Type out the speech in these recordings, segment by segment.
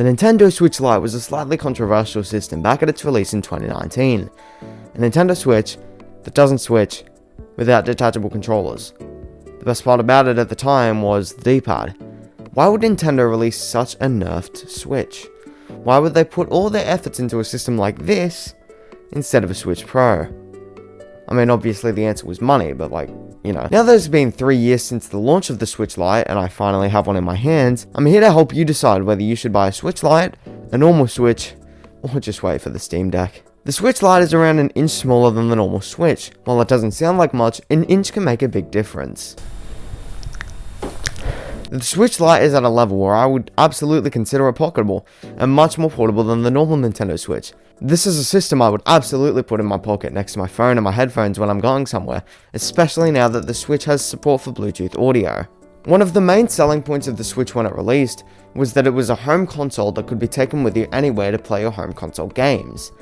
The Nintendo Switch Lite was a slightly controversial system back at its release in 2019. A Nintendo Switch that doesn't switch without detachable controllers. The best part about it at the time was the D-pad. Why would Nintendo release such a nerfed Switch? Why would they put all their efforts into a system like this instead of a Switch Pro? I mean, obviously the answer was money, but now that it's been 3 years since the launch of the Switch Lite and I finally have one in my hands, I'm here to help you decide whether you should buy a Switch Lite, a normal Switch, or just wait for the Steam Deck. The Switch Lite is around an inch smaller than the normal Switch. While it doesn't sound like much, an inch can make a big difference. The Switch Lite is at a level where I would absolutely consider it pocketable, and much more portable than the normal Nintendo Switch. This is a system I would absolutely put in my pocket next to my phone and my headphones when I'm going somewhere, especially now that the Switch has support for Bluetooth audio. One of the main selling points of the Switch when it released was that it was a home console that could be taken with you anywhere to play your home console games.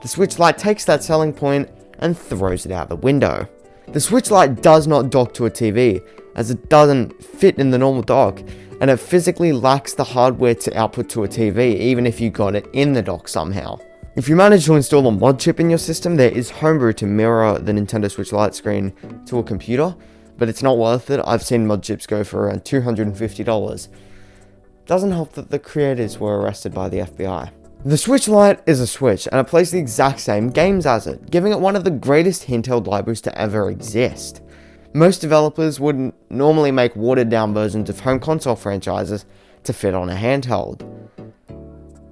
The Switch Lite takes that selling point and throws it out the window. The Switch Lite does not dock to a TV, as it doesn't fit in the normal dock, and it physically lacks the hardware to output to a TV, even if you got it in the dock somehow. If you manage to install a mod chip in your system, there is homebrew to mirror the Nintendo Switch Lite screen to a computer, but it's not worth it. I've seen mod chips go for around $250. Doesn't help that the creators were arrested by the FBI. The Switch Lite is a Switch, and it plays the exact same games as it, giving it one of the greatest handheld libraries to ever exist. Most developers would normally make watered down versions of home console franchises to fit on a handheld.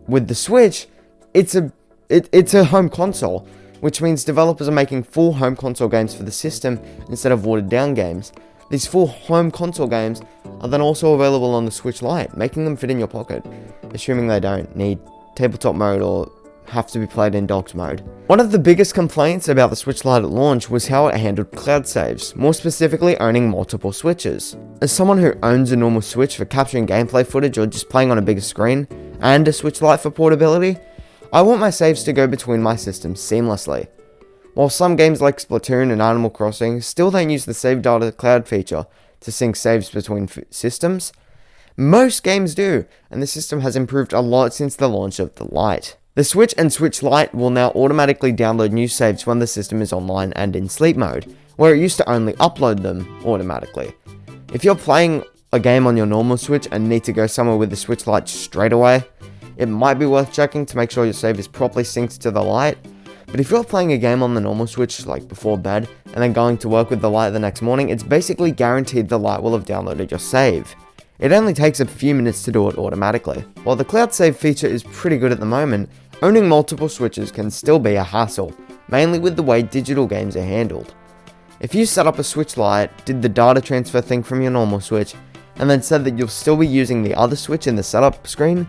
With the Switch, it's a home console, which means developers are making full home console games for the system instead of watered down games. These full home console games are then also available on the Switch Lite, making them fit in your pocket, assuming they don't need tabletop mode or have to be played in docked mode. One of the biggest complaints about the Switch Lite at launch was how it handled cloud saves, more specifically owning multiple Switches. As someone who owns a normal Switch for capturing gameplay footage or just playing on a bigger screen, and a Switch Lite for portability, I want my saves to go between my systems seamlessly. While some games like Splatoon and Animal Crossing still don't use the Save Data Cloud feature to sync saves between systems, most games do, and the system has improved a lot since the launch of the Lite. The Switch and Switch Lite will now automatically download new saves when the system is online and in sleep mode, where it used to only upload them automatically. If you're playing a game on your normal Switch and need to go somewhere with the Switch Lite straight away, it might be worth checking to make sure your save is properly synced to the Lite. But if you're playing a game on the normal Switch, like before bed, and then going to work with the Lite the next morning, it's basically guaranteed the Lite will have downloaded your save. It only takes a few minutes to do it automatically. While the cloud save feature is pretty good at the moment, owning multiple Switches can still be a hassle, mainly with the way digital games are handled. If you set up a Switch Lite, did the data transfer thing from your normal Switch, and then said that you'll still be using the other Switch in the setup screen,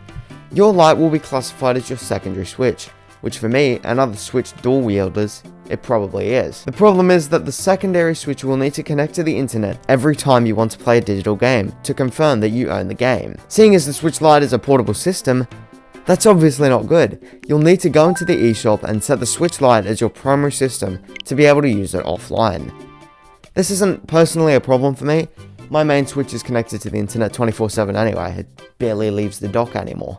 your Lite will be classified as your secondary Switch, which for me and other Switch dual wielders, it probably is. The problem is that the secondary Switch will need to connect to the internet every time you want to play a digital game to confirm that you own the game. Seeing as the Switch Lite is a portable system, that's obviously not good. You'll need to go into the eShop and set the Switch Lite as your primary system to be able to use it offline. This isn't personally a problem for me. My main Switch is connected to the internet 24/7 anyway, it barely leaves the dock anymore.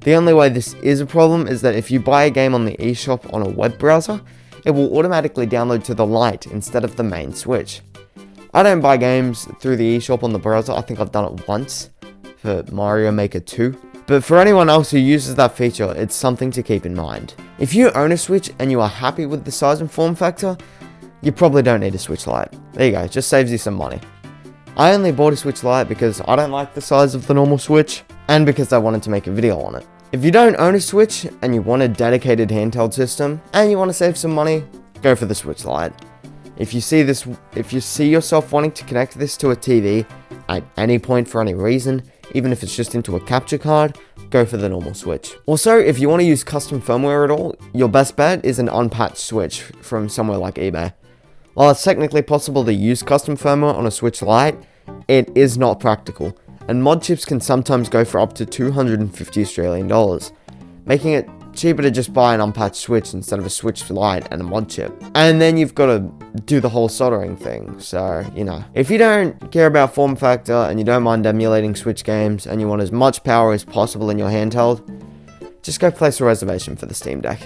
The only way this is a problem is that if you buy a game on the eShop on a web browser, it will automatically download to the Lite instead of the main Switch. I don't buy games through the eShop on the browser. I think I've done it once for Mario Maker 2. But for anyone else who uses that feature, it's something to keep in mind. If you own a Switch and you are happy with the size and form factor, you probably don't need a Switch Lite. There you go, it just saves you some money. I only bought a Switch Lite because I don't like the size of the normal Switch, and because I wanted to make a video on it. If you don't own a Switch and you want a dedicated handheld system and you want to save some money, go for the Switch Lite. If you see yourself wanting to connect this to a TV at any point for any reason, even if it's just into a capture card, go for the normal Switch. Also, if you want to use custom firmware at all, your best bet is an unpatched Switch from somewhere like eBay. While it's technically possible to use custom firmware on a Switch Lite, it is not practical, and mod chips can sometimes go for up to $250 Australian, making it cheaper to just buy an unpatched Switch instead of a Switch Lite and a mod chip. And then you've got to do the whole soldering thing. So, you know, if you don't care about form factor and you don't mind emulating Switch games and you want as much power as possible in your handheld, just go place a reservation for the Steam Deck.